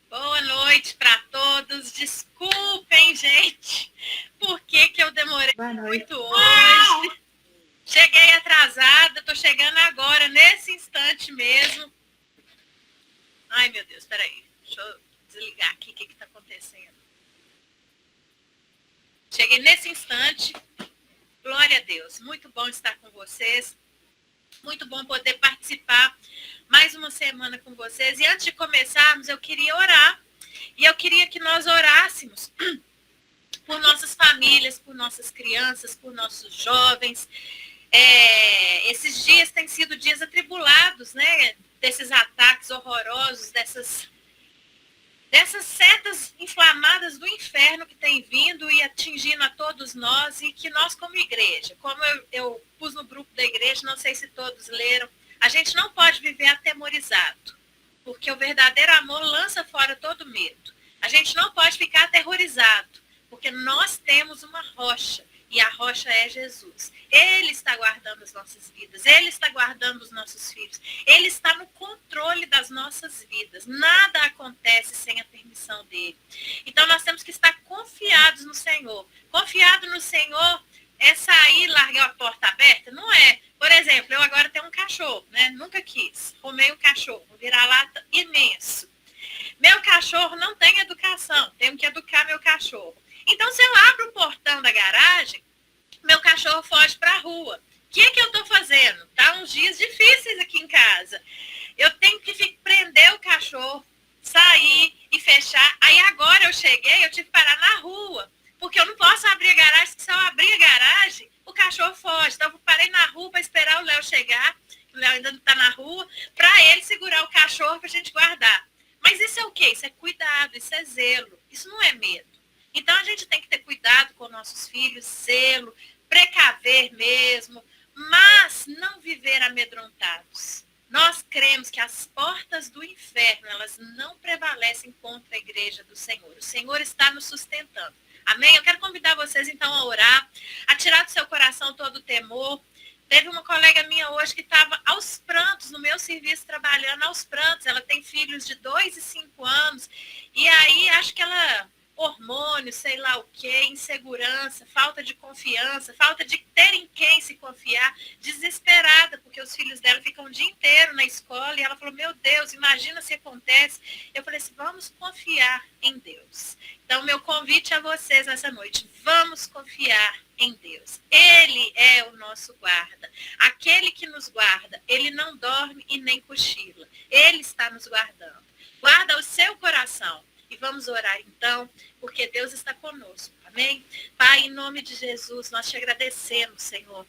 Boa noite para todos. Desculpem, gente, por que eu demorei muito hoje. Cheguei atrasada, tô chegando agora, nesse instante mesmo. Ai, meu Deus, peraí. Deixa eu desligar aqui o que está acontecendo. Cheguei nesse instante. Glória a Deus. Muito bom estar com vocês. Muito bom poder participar mais uma semana com vocês. E antes de começarmos, eu queria orar. E eu queria que nós orássemos por nossas famílias, por nossas crianças, por nossos jovens. Esses dias têm sido dias atribulados, né? Desses ataques horrorosos, dessas setas inflamadas do inferno que tem vindo e atingindo a todos nós, e que nós como igreja, como eu pus no grupo da igreja, não sei se todos leram, a gente não pode viver atemorizado, porque o verdadeiro amor lança fora todo medo. A gente não pode ficar aterrorizado, porque nós temos uma rocha, e a rocha é Jesus. Ele está guardando as nossas vidas, Ele está guardando os nossos filhos, Ele está no controle das nossas vidas. Nada acontece sem a permissão dEle. Então nós temos que estar confiados no Senhor. Confiado no Senhor é sair e largar a porta aberta? Não é. Por exemplo, eu agora tenho um cachorro, né? Nunca quis. Romei um cachorro, um vira-lata imenso. Meu cachorro não tem educação, tenho que educar meu cachorro. Então, se eu abro o portão da garagem, meu cachorro foge para a rua. O que eu estou fazendo? Tá uns dias difíceis aqui em casa. Eu tenho que prender o cachorro, sair e fechar. Aí agora eu cheguei, eu tive que parar na rua, porque eu não posso abrir a garagem, se eu abrir a garagem, o cachorro foge. Então eu parei na rua para esperar o Léo chegar, o Léo ainda não está na rua, para ele segurar o cachorro para a gente guardar. Mas isso é o quê? Isso é cuidado, isso é zelo, isso não é medo. Então, a gente tem que ter cuidado com nossos filhos, zelo, precaver mesmo, mas não viver amedrontados. Nós cremos que as portas do inferno, elas não prevalecem contra a igreja do Senhor. O Senhor está nos sustentando. Amém? Eu quero convidar vocês, então, a orar, a tirar do seu coração todo o temor. Teve uma colega minha hoje que estava aos prantos, no meu serviço, trabalhando aos prantos. Ela tem filhos de 2 e 5 anos. E aí, acho que ela... hormônio, sei lá o que, insegurança, falta de confiança, falta de ter em quem se confiar, desesperada, porque os filhos dela ficam o dia inteiro na escola, e ela falou, meu Deus, imagina se acontece. Eu falei assim, vamos confiar em Deus. Então, meu convite a vocês nessa noite, vamos confiar em Deus. Ele é o nosso guarda. Aquele que nos guarda, ele não dorme e nem cochila. Ele está nos guardando. Guarda o seu coração. E vamos orar então, porque Deus está conosco, amém? Pai, em nome de Jesus, nós te agradecemos, Senhor.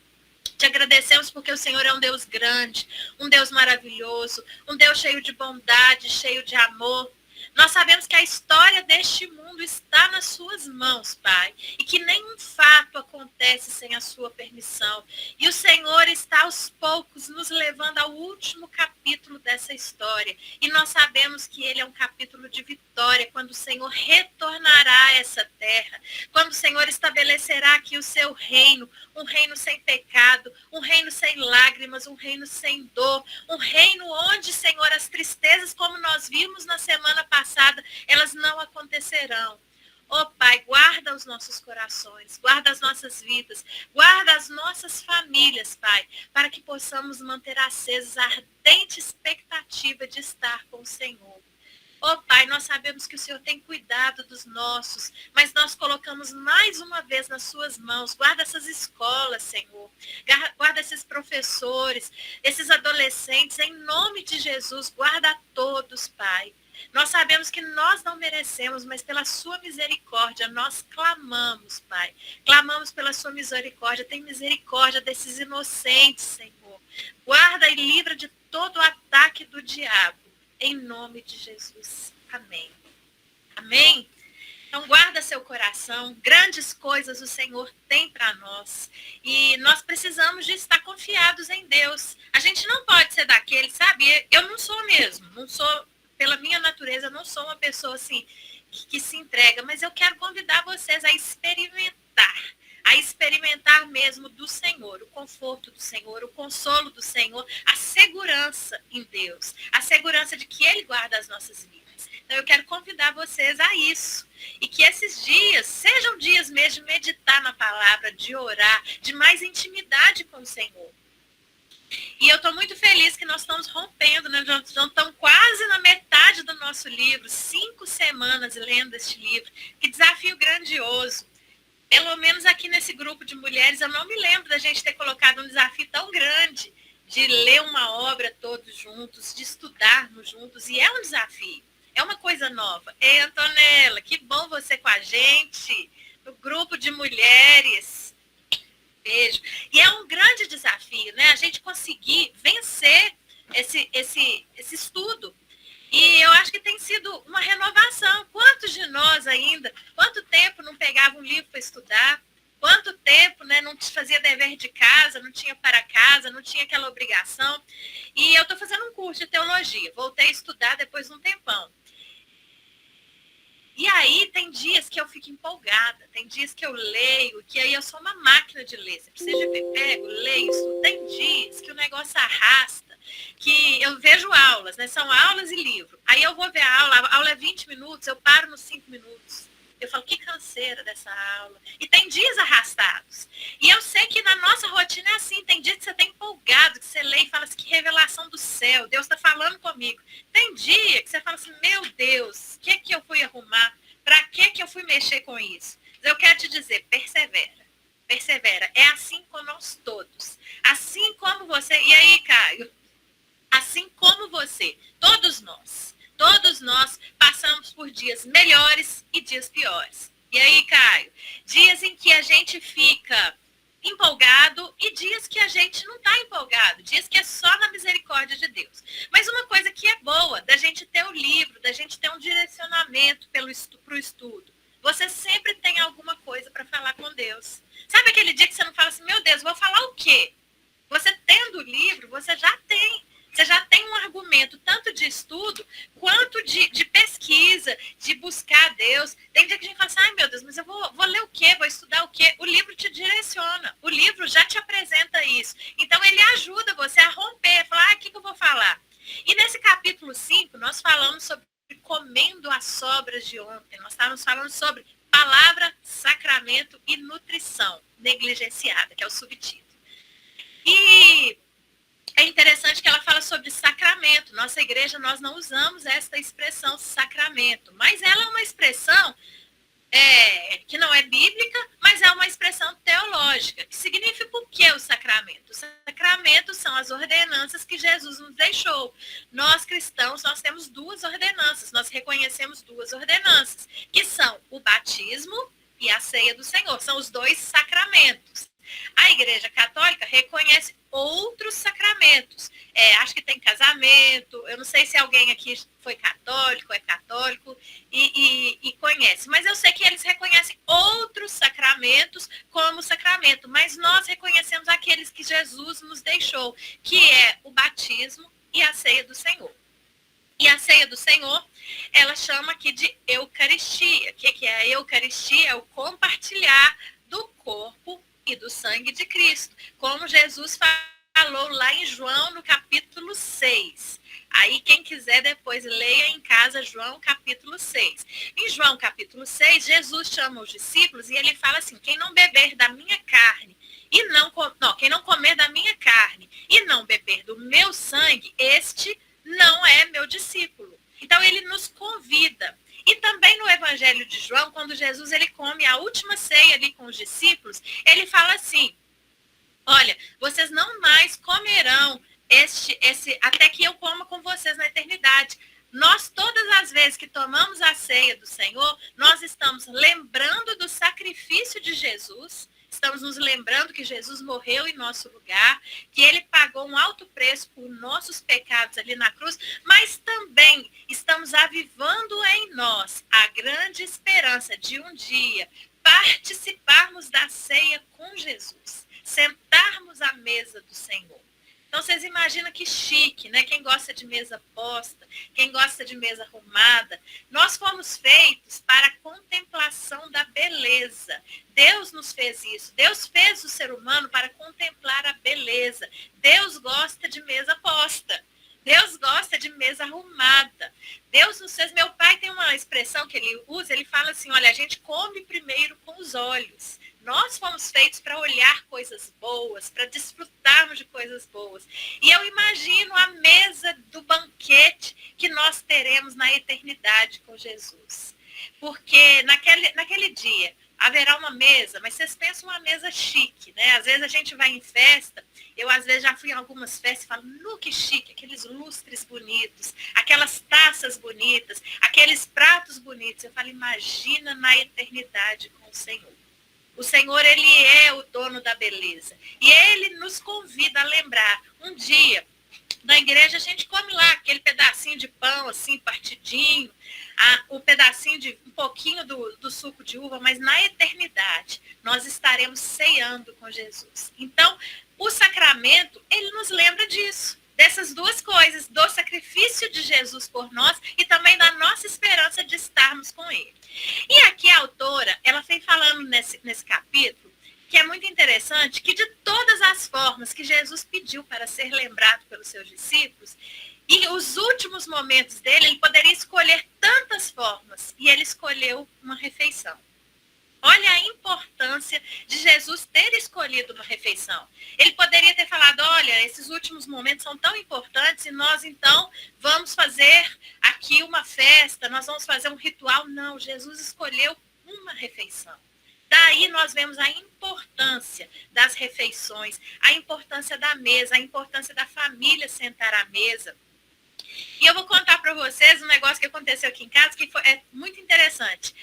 Te agradecemos porque o Senhor é um Deus grande, um Deus maravilhoso, um Deus cheio de bondade, cheio de amor. Nós sabemos que a história deste mundo está nas suas mãos, Pai, e que nenhum fato acontece sem a sua permissão. E o Senhor está aos poucos nos levando ao último capítulo dessa história. E nós sabemos que ele é um capítulo de vitória, quando o Senhor retornará a essa terra, quando o Senhor estabelecerá aqui o seu reino, um reino sem pecado, um reino sem lágrimas, um reino sem dor, um reino onde, Senhor, as tristezas, como nós vimos na semana passada, elas não acontecerão. Oh, Pai, guarda os nossos corações, guarda as nossas vidas, guarda as nossas famílias, Pai, para que possamos manter acesa a ardente expectativa de estar com o Senhor. Oh, Pai, nós sabemos que o Senhor tem cuidado dos nossos, mas nós colocamos mais uma vez nas suas mãos. Guarda essas escolas, Senhor. Guarda esses professores, esses adolescentes, em nome de Jesus. Guarda a todos, Pai. Nós sabemos que nós não merecemos, mas pela sua misericórdia nós clamamos, Pai. Clamamos pela sua misericórdia. Tem misericórdia desses inocentes, Senhor. Guarda e livra de todo o ataque do diabo. Em nome de Jesus. Amém. Amém? Então, guarda seu coração. Grandes coisas o Senhor tem para nós. E nós precisamos de estar confiados em Deus. A gente não pode ser daquele, sabe? Eu não sou mesmo. Não sou, pela minha natureza, não sou uma pessoa assim que se entrega. Mas eu quero convidar vocês a experimentar mesmo do Senhor, o conforto do Senhor, o consolo do Senhor, a segurança em Deus, a segurança de que Ele guarda as nossas vidas. Então eu quero convidar vocês a isso, e que esses dias sejam dias mesmo de meditar na palavra, de orar, de mais intimidade com o Senhor. E eu estou muito feliz que nós estamos rompendo, né? Já estamos quase na metade do nosso livro, 5 semanas lendo este livro. Que desafio grandioso. Pelo menos aqui nesse grupo de mulheres, eu não me lembro da gente ter colocado um desafio tão grande de ler uma obra todos juntos, de estudarmos juntos, e é um desafio, é uma coisa nova. Ei, Antonella, que bom você com a gente, no grupo de mulheres. Beijo. E é um grande desafio, né? A gente conseguir vencer esse estudo. E eu acho que tem sido uma renovação. Quantos de nós ainda, quanto tempo não pegava um livro para estudar? Quanto tempo, né, não fazia dever de casa, não tinha para casa, não tinha aquela obrigação? E eu estou fazendo um curso de teologia. Voltei a estudar depois de um tempão. E aí tem dias que eu fico empolgada, tem dias que eu leio, que aí eu sou uma máquina de ler. Você precisa ver, pego, leio, estudo. Tem dias que o negócio arrasta, que eu vejo aulas, né? São aulas e livro. Aí eu vou ver a aula é 20 minutos, eu paro nos 5 minutos. Eu falo, que canseira dessa aula. E tem dias arrastados. E eu sei que na nossa rotina é assim, tem dias que você está empolgado, que você lê e fala assim, que revelação do céu, Deus está falando comigo. Tem dia que você fala assim, meu Deus, o que eu fui arrumar? Para que eu fui mexer com isso? Eu quero te dizer, persevera. Persevera. É assim com nós todos. Assim como você. E aí, Caio? Assim como você. Todos nós passamos por dias melhores e dias piores. E aí, Caio? Dias em que a gente fica empolgado e dias que a gente não está empolgado. Dias que é só na misericórdia de Deus. Mas uma coisa que é boa, da gente ter o livro, da gente ter um direcionamento para o estudo. Você sempre tem alguma coisa para falar com Deus. Sabe aquele dia que você não fala assim, meu Deus, vou falar o quê? Você tendo o livro, você já tem um argumento tanto de estudo, quanto de pesquisa, de buscar Deus. Tem dia que a gente fala assim, ai meu Deus, mas eu vou ler o quê? Vou estudar o quê? O livro te direciona, o livro já te apresenta isso. Então ele ajuda você a romper, a falar, o que eu vou falar? E nesse capítulo 5, nós falamos sobre comendo as sobras de ontem. Nós estávamos falando sobre palavra, sacramento e nutrição negligenciada, que é o subtítulo. E é interessante que ela fala sobre sacramento. Nossa igreja, nós não usamos esta expressão sacramento, mas ela é uma expressão que não é bíblica, mas é uma expressão teológica, que significa o que o sacramento? Os sacramentos são as ordenanças que Jesus nos deixou. Nós cristãos, nós temos duas ordenanças, nós reconhecemos duas ordenanças, que são o batismo e a ceia do Senhor, são os dois sacramentos. A Igreja Católica reconhece outros sacramentos. Acho que tem casamento, eu não sei se alguém aqui foi católico, é católico e conhece, mas eu sei que eles reconhecem outros sacramentos como sacramento, mas nós reconhecemos aqueles que Jesus nos deixou, que é o batismo e a ceia do Senhor. E a ceia do Senhor, ela chama aqui de Eucaristia. O que é a Eucaristia? É o compartilhar do corpo e do sangue de Cristo, como Jesus falou lá em João, no capítulo 6. Aí, quem quiser depois, leia em casa João, capítulo 6. Em João, capítulo 6, Jesus chama os discípulos e ele fala assim, quem não beber da minha carne, quem não comer da minha carne e não beber do meu sangue, este não é meu discípulo. Então, ele nos convida. E também no Evangelho de João, quando Jesus ele come a última ceia ali com os discípulos, ele fala assim, olha, vocês não mais comerão até que eu coma com vocês na eternidade. Nós, todas as vezes que tomamos a ceia do Senhor, nós estamos lembrando do sacrifício de Jesus, estamos nos lembrando que Jesus morreu em nosso lugar, que ele pagou um alto preço por nossos pecados ali na cruz, mas também estamos avivando em nós a grande esperança de um dia participarmos da ceia com Jesus, sentarmos à mesa do Senhor. Então, vocês imaginam que chique, né? Quem gosta de mesa posta, quem gosta de mesa arrumada. Nós fomos feitos para a contemplação da beleza. Deus nos fez isso. Deus fez o ser humano para contemplar a beleza. Deus gosta de mesa posta. Deus gosta de mesa arrumada. Deus nos fez... Meu pai tem uma expressão que ele usa, ele fala assim, olha, a gente come primeiro com os olhos. Nós fomos feitos para olhar coisas boas, para desfrutarmos de coisas boas. E eu imagino a mesa do banquete que nós teremos na eternidade com Jesus. Porque naquele dia haverá uma mesa, mas vocês pensam uma mesa chique, né? Às vezes a gente vai em festa, eu às vezes já fui em algumas festas e falo, que chique, aqueles lustres bonitos, aquelas taças bonitas, aqueles pratos bonitos. Eu falo, imagina na eternidade com o Senhor. O Senhor, ele é o dono da beleza. E ele nos convida a lembrar. Um dia, na igreja, a gente come lá aquele pedacinho de pão, assim, partidinho, um pedacinho de um pouquinho do suco de uva, mas na eternidade, nós estaremos ceando com Jesus. Então, o sacramento, ele nos lembra disso. Dessas duas coisas, do sacrifício de Jesus por nós e também da nossa esperança de estarmos com ele. E aqui a autora, ela vem falando nesse capítulo, que é muito interessante, que de todas as formas que Jesus pediu para ser lembrado pelos seus discípulos, e os últimos momentos dele, ele poderia escolher tantas formas, e ele escolheu uma refeição. Olha a importância de Jesus ter escolhido uma refeição. Ele poderia ter falado, olha, esses últimos momentos são tão importantes e nós, então, vamos fazer aqui uma festa, nós vamos fazer um ritual. Não, Jesus escolheu uma refeição. Daí nós vemos a importância das refeições, a importância da mesa, a importância da família sentar à mesa. E eu vou contar para vocês um negócio que aconteceu aqui em casa, que é muito interessante.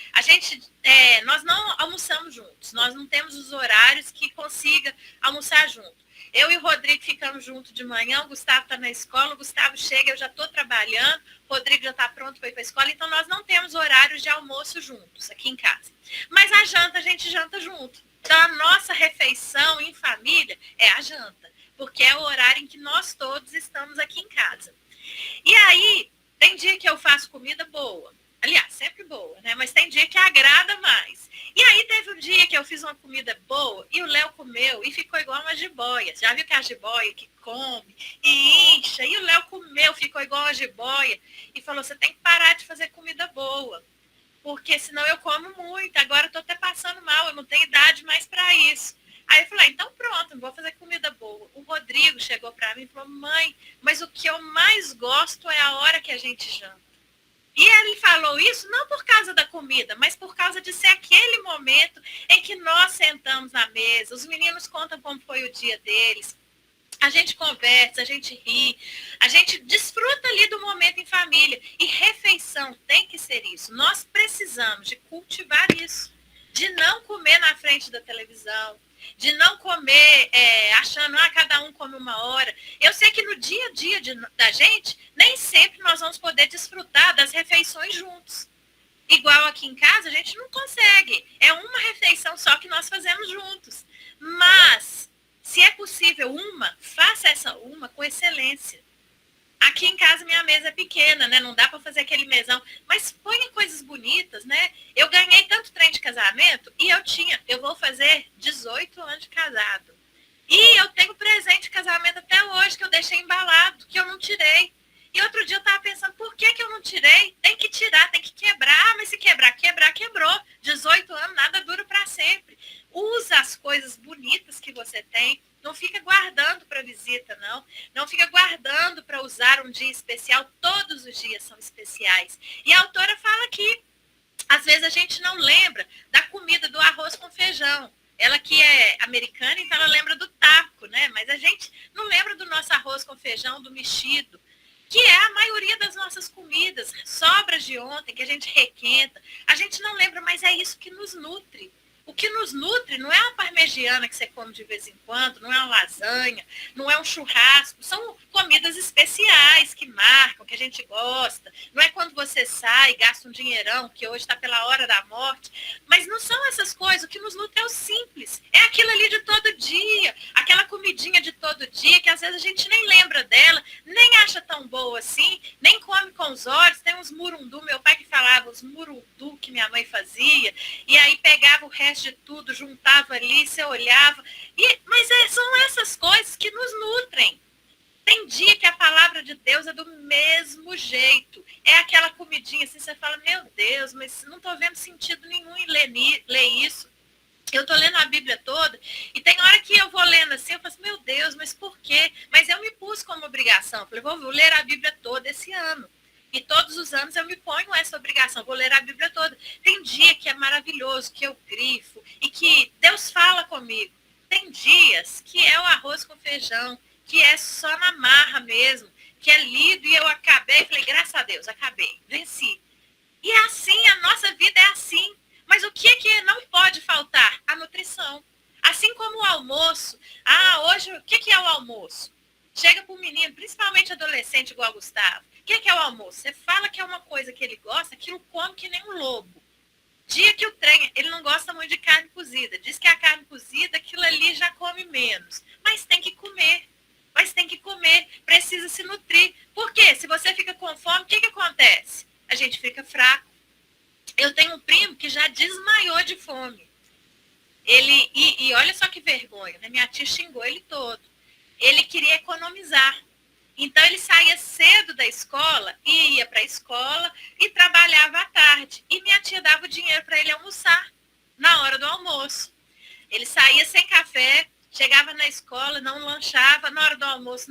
Nós não almoçamos juntos, nós não temos os horários que consiga almoçar junto. Eu e o Rodrigo ficamos juntos de manhã, o Gustavo está na escola, o Gustavo chega, eu já estou trabalhando, o Rodrigo já está pronto para ir para a escola, então nós não temos horários de almoço juntos aqui em casa. Mas a janta, a gente janta junto. Então a nossa refeição em família é a janta, porque é o horário em que nós todos estamos aqui em casa. E aí, tem dia que eu faço comida boa. Aliás, sempre boa, né? Mas tem dia que agrada mais. E aí teve um dia que eu fiz uma comida boa e o Léo comeu e ficou igual uma jiboia. Já viu que a jiboia que come e incha? E o Léo comeu, ficou igual uma jiboia e falou, você tem que parar de fazer comida boa. Porque senão eu como muito. Agora eu tô até passando mal, eu não tenho idade mais para isso. Aí eu falei, então pronto, não vou fazer comida boa. O Rodrigo chegou para mim e falou, mãe, mas o que eu mais gosto é a hora que a gente janta. E ele falou isso não por causa da comida, mas por causa de ser aquele momento em que nós sentamos na mesa, os meninos contam como foi o dia deles, a gente conversa, a gente ri, a gente desfruta ali do momento em família. E refeição tem que ser isso. Nós precisamos de cultivar isso, de não comer na frente da televisão, de não comer achando, cada um come uma hora. Eu sei que no dia a dia da gente, nem sempre nós vamos poder desfrutar das refeições juntos. Igual aqui em casa, a gente não consegue. É uma refeição só que nós fazemos juntos. Mas, se é possível faça essa uma com excelência. Aqui em casa minha mesa é pequena, né? Não dá para fazer aquele mesão, mas põe coisas bonitas, né? Eu ganhei tanto trem de casamento e eu vou fazer 18 anos de casado. E eu tenho presente de casamento até hoje que eu deixei embalado, que eu não tirei. E outro dia eu estava pensando, por que eu não tirei? Tem que tirar, tem que quebrar. Mas se quebrar, quebrou. 18 anos, nada dura para sempre. Usa as coisas bonitas que você tem. Não fica guardando para visita, não. Não fica guardando para usar um dia especial. Todos os dias são especiais. E a autora fala que, às vezes, a gente não lembra da comida do arroz com feijão. Ela que é americana, então ela lembra do taco, né? Mas a gente não lembra do nosso arroz com feijão, do mexido, que é a maioria das nossas comidas, sobras de ontem, que a gente requenta. A gente não lembra, mas é isso que nos nutre. O que nos nutre não é uma parmegiana que você come de vez em quando, não é uma lasanha, não é um churrasco. São comidas especiais que marcam, que a gente gosta. Não é quando você sai e gasta um dinheirão, que hoje está pela hora da morte. Mas não são essas coisas. O que nos nutre é o simples. É aquilo ali de todo dia. Aquela comidinha de todo dia, que às vezes a gente nem lembra dela, nem acha tão boa assim, nem come com os olhos. Tem uns murundu, meu pai que falava, os murundu que minha mãe fazia. E aí pegava o resto de tudo, juntava ali, você olhava. Mas são essas coisas que nos nutrem. Tem dia que a palavra de Deus é do mesmo jeito. É aquela comidinha assim, você fala, meu Deus, mas não estou vendo sentido nenhum em ler isso. Eu estou lendo a Bíblia toda e tem hora que eu vou lendo assim, eu falo assim, meu Deus, mas por quê? Mas eu me pus como obrigação. Eu falei, vou ler a Bíblia toda esse ano. E todos os anos eu me ponho essa obrigação, vou ler a Bíblia toda. Tem dia que é maravilhoso, que eu grifo e que Deus fala comigo. Tem dias que é o arroz com feijão, que é só na marra mesmo, que é lido e eu acabei, falei, graças a Deus, acabei, venci. E é assim, a nossa vida é assim. Mas o que não pode faltar? A nutrição. Assim como o almoço. Hoje, o que é o almoço? Chega para o menino, principalmente adolescente igual o Gustavo. O que é o almoço? Você fala que é uma coisa que ele gosta, aquilo come que nem um lobo. Dia que o trem, ele não gosta muito de carne cozida. Diz que a carne cozida, aquilo ali já come menos. Mas tem que comer. Precisa se nutrir. Por quê? Se você fica com fome, o que acontece? A gente fica fraco. Eu tenho um primo que já desmaiou de fome. E olha só que vergonha, né? Minha tia xingou ele todo. Ele queria economizar. Então, ele saía cedo da escola e ia para a escola e trabalhava à tarde. E minha tia dava o dinheiro para ele almoçar na hora do almoço. Ele saía sem café, chegava na escola, não lanchava, na hora do almoço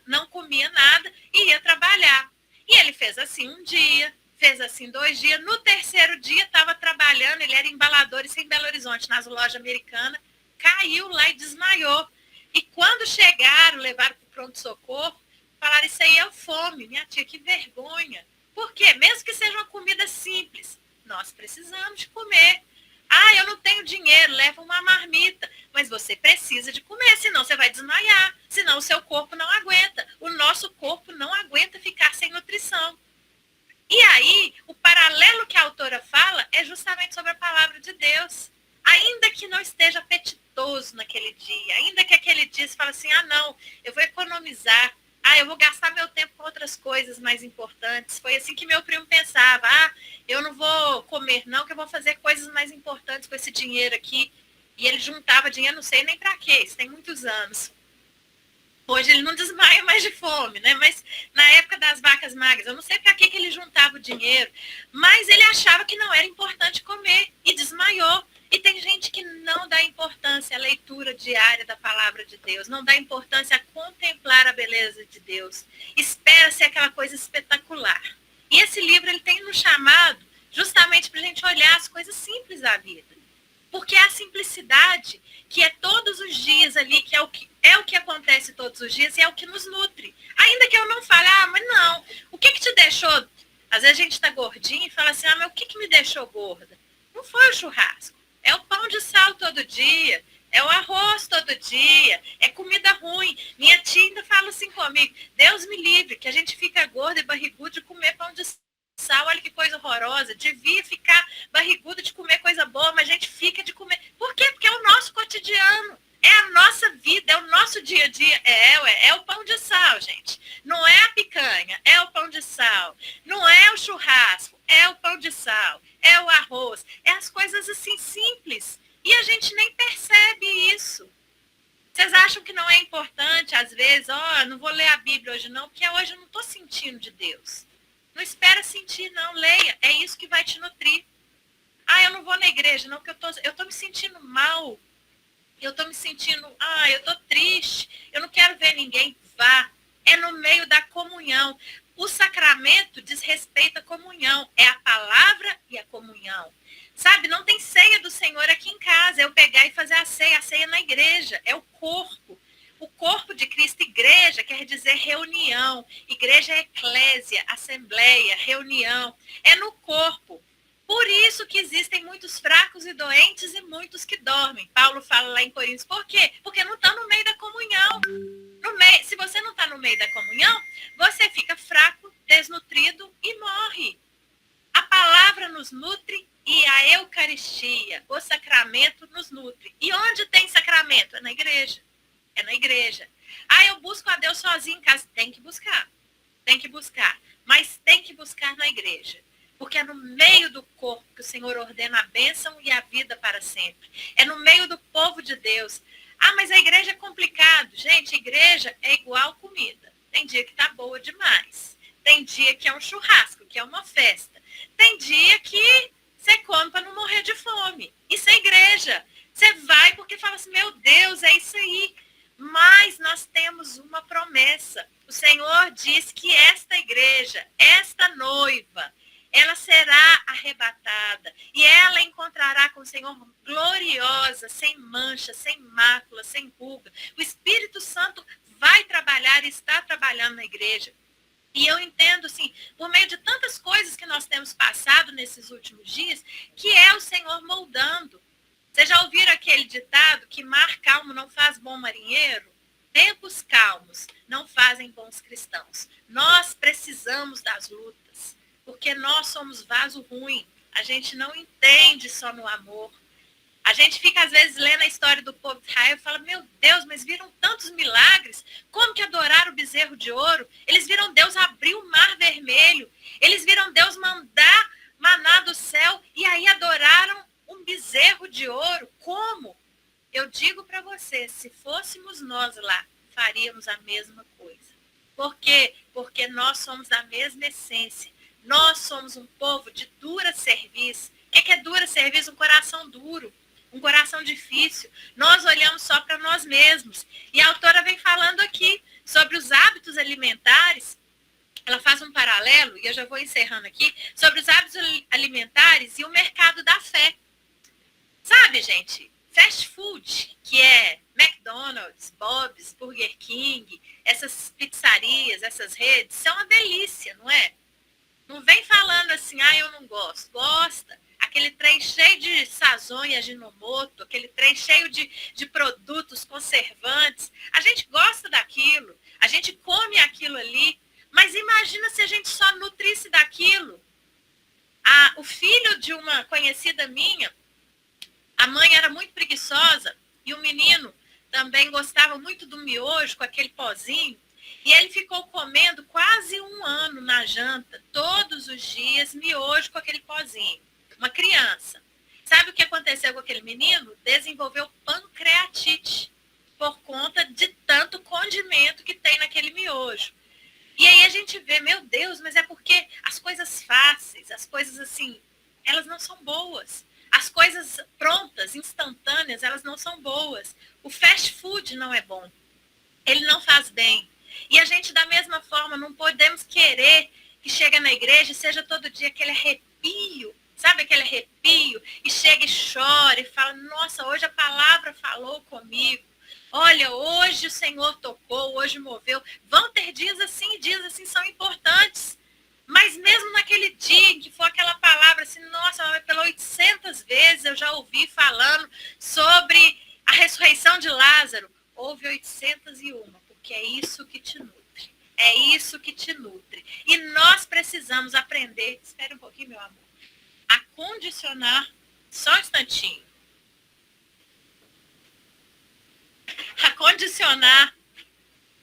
não comia nada e ia trabalhar. E ele fez assim um dia, fez assim 2 dias. No terceiro dia, estava trabalhando, ele era embalador em Belo Horizonte, nas lojas americanas, caiu lá e desmaiou. E quando chegaram, levaram para o pronto-socorro, falaram, isso aí é fome. Minha tia, que vergonha. Por quê? Mesmo que seja uma comida simples, nós precisamos de comer. Eu não tenho dinheiro, leva uma marmita. Mas você precisa de comer, senão você vai desmaiar. Senão o seu corpo não aguenta. O nosso corpo não aguenta ficar sem nutrição. E aí, o paralelo que a autora fala é justamente sobre a palavra de Deus. Ainda que não esteja apetitoso naquele dia, ainda que aquele dia você fala assim, não, eu vou economizar, eu vou gastar meu tempo com outras coisas mais importantes. Foi assim que meu primo pensava. Eu não vou comer não, que eu vou fazer coisas mais importantes com esse dinheiro aqui. E ele juntava dinheiro, não sei nem para quê, isso tem muitos anos. Hoje ele não desmaia mais de fome, né? Mas na época das vacas magras, eu não sei para que ele juntava o dinheiro, mas ele achava que não era importante comer e desmaiou. E tem gente que não dá importância à leitura diária da palavra de Deus, não dá importância a contemplar a beleza de Deus. Espera ser aquela coisa espetacular. E esse livro ele tem nos chamado justamente para a gente olhar as coisas simples da vida. Porque é a simplicidade que é todos os dias ali, que é o que acontece todos os dias e é o que nos nutre. Ainda que eu não fale, mas não, o que te deixou? Às vezes a gente está gordinho e fala assim, mas o que me deixou gorda? Não foi o churrasco, é o pão de sal todo dia, é o arroz todo dia, é comida ruim. Minha tia ainda fala assim comigo, Deus me livre, que a gente fica gorda e barrigudo de comer pão de sal, olha que coisa horrorosa, devia ficar barrigudo de comer coisa boa, mas a gente fica de comer. Por quê? Porque é o nosso cotidiano, é a nossa vida, é o nosso dia a dia. É o pão de sal, gente. Não é a picanha, é o pão de sal. Não é o churrasco, é o pão de sal. É o arroz, é as coisas assim simples. E a gente nem percebe isso. Vocês acham que não é importante, às vezes, não vou ler a Bíblia hoje não, porque hoje eu não estou sentindo de Deus. Não espera sentir, não. Leia. É isso que vai te nutrir. Eu não vou na igreja, não, porque eu tô me sentindo mal. Eu tô me sentindo, eu tô triste. Eu não quero ver ninguém. Vá. É no meio da comunhão. O sacramento diz respeito à comunhão. É a palavra e a comunhão. Sabe, não tem ceia do Senhor aqui em casa. É eu pegar e fazer a ceia na igreja. É o corpo. O corpo de Cristo, igreja, quer dizer reunião. Igreja é eclésia, assembleia, reunião. É no corpo. Por isso que existem muitos fracos e doentes e muitos que dormem. Paulo fala lá em Coríntios. Por quê? Porque não está no meio da comunhão. Se você não está no meio da comunhão, você fica fraco, desnutrido e morre. A palavra nos nutre e a Eucaristia, o sacramento, nos nutre. E onde tem sacramento? É na igreja. É na igreja. Eu busco a Deus sozinho em casa. Tem que buscar. Mas tem que buscar na igreja. Porque é no meio do corpo que o Senhor ordena a bênção e a vida para sempre. É no meio do povo de Deus. Mas a igreja é complicado. Gente, a igreja é igual comida. Tem dia que tá boa demais. Tem dia que é um churrasco, que é uma festa. Tem dia que você come para não morrer de fome. Isso é igreja. Você vai porque fala assim, meu Deus, é isso aí. Mas nós temos uma promessa. O Senhor diz que esta igreja, esta noiva, ela será arrebatada e ela encontrará com o Senhor gloriosa, sem mancha, sem mácula, sem ruga. O Espírito Santo vai trabalhar e está trabalhando na igreja. E eu entendo, assim, por meio de tantas coisas que nós temos passado nesses últimos dias, que é o Senhor moldando. Vocês já ouviram aquele ditado que mar calmo não faz bom marinheiro? Tempos calmos não fazem bons cristãos. Nós precisamos das lutas, porque nós somos vaso ruim. A gente não entende só no amor. A gente fica, às vezes, lendo a história do povo de Israel e fala, meu Deus, mas viram tantos milagres. Como que adoraram o bezerro de ouro? Eles viram Deus abrir o mar vermelho. Eles viram Deus mandar maná do céu e aí adoraram um bezerro de ouro. Como? Eu digo para você, se fôssemos nós lá, faríamos a mesma coisa. Por quê? Porque nós somos da mesma essência. Nós somos um povo de dura serviço. O que é dura serviço? Um coração duro, um coração difícil. Nós olhamos só para nós mesmos. E a autora vem falando aqui sobre os hábitos alimentares. Ela faz um paralelo, e eu já vou encerrando aqui, sobre os hábitos alimentares e o mercado da fé. Sabe, gente, fast food, que é McDonald's, Bob's, Burger King, essas pizzarias, essas redes, são uma delícia, não é? Não vem falando assim, eu não gosto. Gosta. Aquele trem cheio de sazon e aginomoto, aquele trem cheio de produtos conservantes. A gente gosta daquilo, a gente come aquilo ali, mas imagina se a gente só nutrisse daquilo. O filho de uma conhecida minha, a mãe era muito preguiçosa e o menino também gostava muito do miojo com aquele pozinho. E ele ficou comendo quase 1 ano na janta, todos os dias, miojo com aquele pozinho. Uma criança. Sabe o que aconteceu com aquele menino? Desenvolveu pancreatite por conta de tanto condimento que tem naquele miojo. E aí a gente vê, meu Deus, mas é porque as coisas fáceis, as coisas assim, elas não são boas. As coisas prontas, instantâneas, elas não são boas. O fast food não é bom. Ele não faz bem. E a gente, da mesma forma, não podemos querer que chega na igreja e seja todo dia aquele arrepio, sabe aquele arrepio? E chega e chora e fala, nossa, hoje a palavra falou comigo. Olha, hoje o Senhor tocou, hoje moveu. Vão ter dias assim são importantes. Mas mesmo naquele dia em que for aquela palavra assim, nossa, pela 800 vezes eu já ouvi falando sobre a ressurreição de Lázaro. Houve 801, porque é isso que te nutre. É isso que te nutre. E nós precisamos aprender, espere um pouquinho, meu amor, a condicionar, só um instantinho, a condicionar,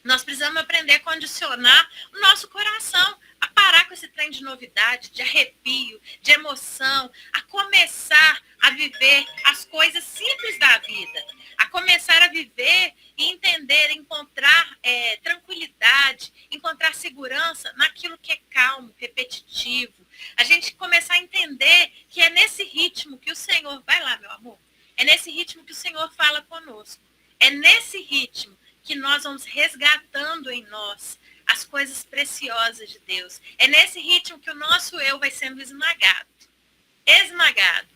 nós precisamos aprender a condicionar o nosso coração, a parar com esse trem de novidade, de arrepio, de emoção, a começar a viver as coisas simples da vida, a começar a viver e entender, encontrar tranquilidade, encontrar segurança naquilo que é calmo, repetitivo. A gente começar a entender que é nesse ritmo que o Senhor, vai lá, meu amor, é nesse ritmo que o Senhor fala conosco. É nesse ritmo que nós vamos resgatando em nós as coisas preciosas de Deus. É nesse ritmo que o nosso eu vai sendo esmagado. Esmagado.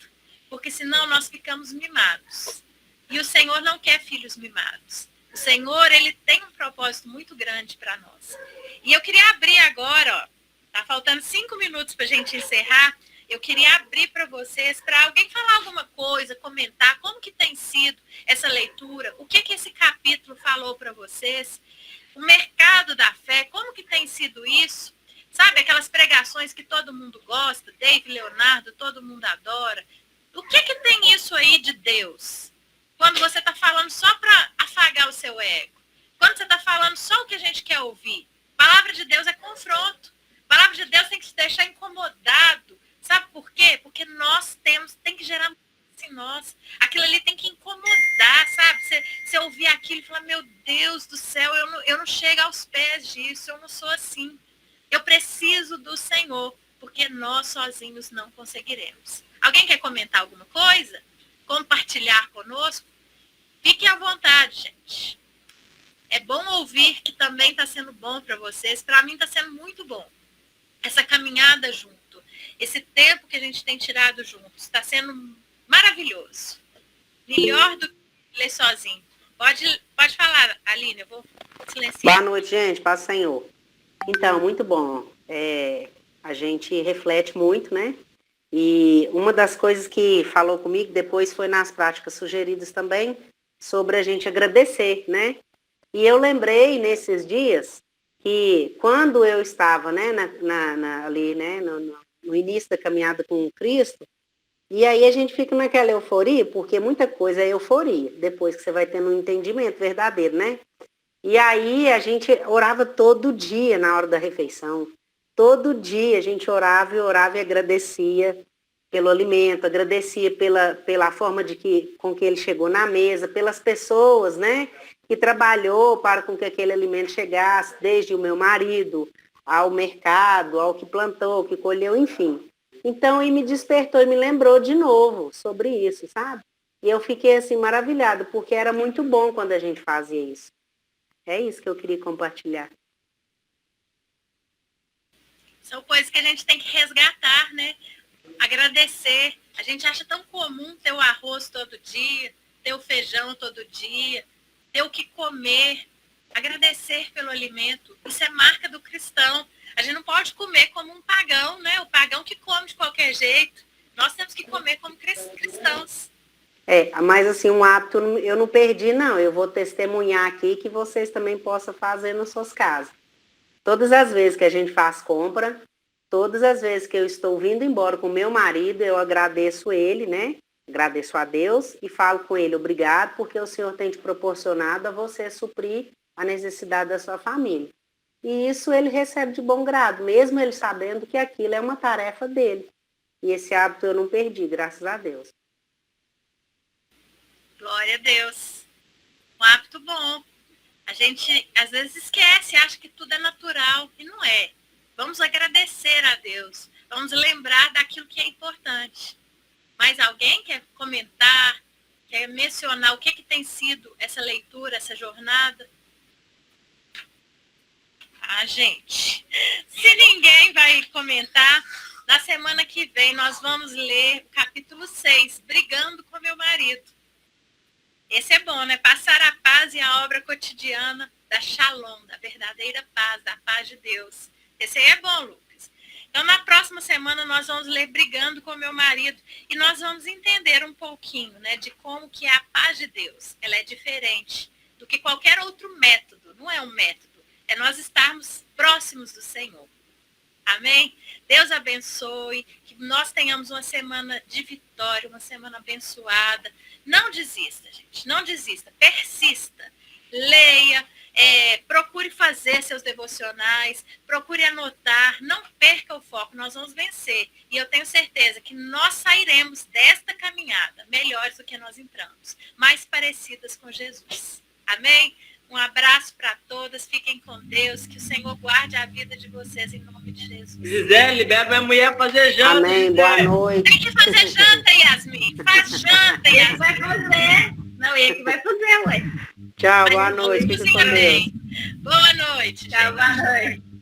Porque senão nós ficamos mimados. E o Senhor não quer filhos mimados. O Senhor, ele tem um propósito muito grande para nós. E eu queria abrir agora, ó, tá faltando 5 minutos para a gente encerrar. Eu queria abrir para vocês, para alguém falar alguma coisa, comentar como que tem sido essa leitura, o que que esse capítulo falou para vocês, o mercado da fé, como que tem sido isso, sabe, aquelas pregações que todo mundo gosta, Dave Leonardo, todo mundo adora, o que que tem isso aí de Deus? Quando você está falando só para afagar o seu ego, quando você está falando só o que a gente quer ouvir, a palavra de Deus é confronto, a palavra de Deus tem que te deixar incomodado. Sabe por quê? Porque nós tem que gerar em nós. Aquilo ali tem que incomodar, sabe? Você ouvir aquilo e falar, meu Deus do céu, eu não chego aos pés disso, eu não sou assim. Eu preciso do Senhor, porque nós sozinhos não conseguiremos. Alguém quer comentar alguma coisa? Compartilhar conosco? Fiquem à vontade, gente. É bom ouvir que também está sendo bom para vocês. Para mim está sendo muito bom. Essa caminhada junto. Esse tempo que a gente tem tirado juntos está sendo maravilhoso. Melhor do que ler sozinho. Pode falar, Aline, eu vou silenciar. Boa noite, gente. Paz do Senhor. Então, muito bom. A gente reflete muito, né? E uma das coisas que falou comigo depois foi nas práticas sugeridas também, sobre a gente agradecer, né? E eu lembrei nesses dias que quando eu estava, né, ali, né, no início da caminhada com Cristo, e aí a gente fica naquela euforia, porque muita coisa é euforia, depois que você vai tendo um entendimento verdadeiro, né? E aí a gente orava todo dia na hora da refeição, todo dia a gente orava e agradecia pelo alimento, agradecia pela forma com que ele chegou na mesa, pelas pessoas, né, que trabalhou para com que aquele alimento chegasse, desde o meu marido, ao mercado, ao que plantou, ao que colheu, enfim. Então, ele me despertou e me lembrou de novo sobre isso, sabe? E eu fiquei, assim, maravilhada, porque era muito bom quando a gente fazia isso. É isso que eu queria compartilhar. São coisas que a gente tem que resgatar, né? Agradecer. A gente acha tão comum ter o arroz todo dia, ter o feijão todo dia, ter o que comer. Agradecer pelo alimento. Isso é marca do cristão. A gente não pode comer como um pagão, né? O pagão que come de qualquer jeito. Nós temos que comer como cristãos. Mas assim, um hábito eu não perdi, não. Eu vou testemunhar aqui que vocês também possam fazer nas suas casas. Todas as vezes que a gente faz compra, todas as vezes que eu estou vindo embora com meu marido, eu agradeço ele, né? Agradeço a Deus e falo com ele, obrigado, porque o Senhor tem te proporcionado a você suprir a necessidade da sua família. E isso ele recebe de bom grado, mesmo ele sabendo que aquilo é uma tarefa dele. E esse hábito eu não perdi, graças a Deus. Glória a Deus. Um hábito bom. A gente às vezes esquece, acha que tudo é natural e não é. Vamos agradecer a Deus. Vamos lembrar daquilo que é importante. Mas alguém quer comentar, quer mencionar o que tem sido essa leitura, essa jornada? Ah, gente, se ninguém vai comentar, na semana que vem nós vamos ler o capítulo 6, Brigando com Meu Marido. Esse é bom, né? Passar a paz e a obra cotidiana da Shalom, da verdadeira paz, da paz de Deus. Esse aí é bom, Lucas. Então, na próxima semana, nós vamos ler Brigando com Meu Marido e nós vamos entender um pouquinho, né, de como que é a paz de Deus. Ela é diferente do que qualquer outro método. Não é um método. É nós estarmos próximos do Senhor. Amém? Deus abençoe, que nós tenhamos uma semana de vitória, uma semana abençoada. Não desista, gente, não desista, persista, leia, procure fazer seus devocionais, procure anotar, não perca o foco, nós vamos vencer. E eu tenho certeza que nós sairemos desta caminhada melhores do que nós entramos, mais parecidas com Jesus. Amém? Um abraço para todas, fiquem com Deus, que o Senhor guarde a vida de vocês em nome de Jesus. Gisele, libera minha mulher fazer janta. Amém, boa noite. Tem que fazer janta, Yasmin. Faz janta, Yasmin. Vai fazer. Não, ele que vai fazer, ué. Tchau, boa noite. Fica com Deus. Boa noite. Tchau, boa noite.